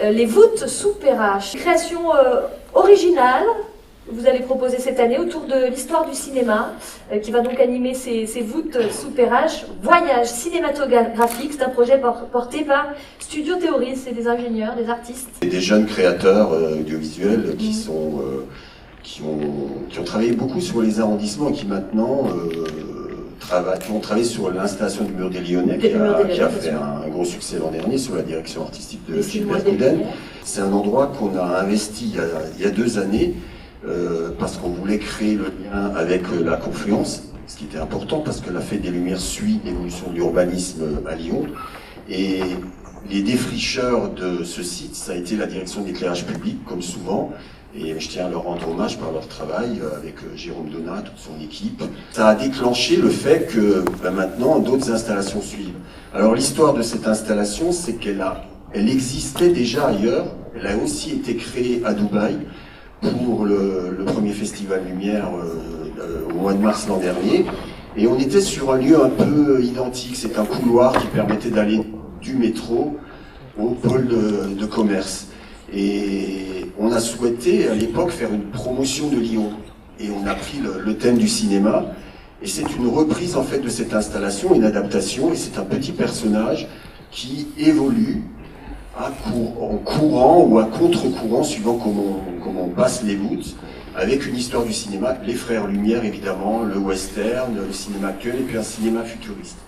Les voûtes sous Perrache, création originale que vous allez proposer cette année autour de l'histoire du cinéma, qui va donc animer ces voûtes sous Perrache. Voyage cinématographique, c'est un projet porté par Studio Théorie, c'est des ingénieurs, des artistes. Et des jeunes créateurs audiovisuels qui ont travaillé beaucoup sur les arrondissements et qui maintenant ont travaillé sur l'installation du Mur des Lyonnais, qui a fait un gros succès l'an dernier sur la direction artistique de Gilbert Couden. C'est un endroit qu'on a investi il y a 2 années parce qu'on voulait créer le lien avec la confluence, ce qui était important parce que la Fête des Lumières suit l'évolution de l'urbanisme à Lyon. Et les défricheurs de ce site, ça a été la direction d'éclairage public, comme souvent. Et je tiens à leur rendre hommage par leur travail avec Jérôme Donat, toute son équipe. Ça a déclenché le fait que maintenant d'autres installations suivent. Alors l'histoire de cette installation, c'est qu'elle existait déjà ailleurs. Elle a aussi été créée à Dubaï pour le premier festival Lumière au mois de mars l'an dernier. Et on était sur un lieu un peu identique. C'est un couloir qui permettait d'aller du métro au pôle de commerce. Et on a souhaité à l'époque faire une promotion de Lyon. Et on a pris le thème du cinéma. Et c'est une reprise en fait de cette installation, une adaptation. Et c'est un petit personnage qui évolue en courant ou à contre-courant, suivant comment on passe les voûtes, avec une histoire du cinéma, les frères Lumière évidemment, le western, le cinéma actuel et puis un cinéma futuriste.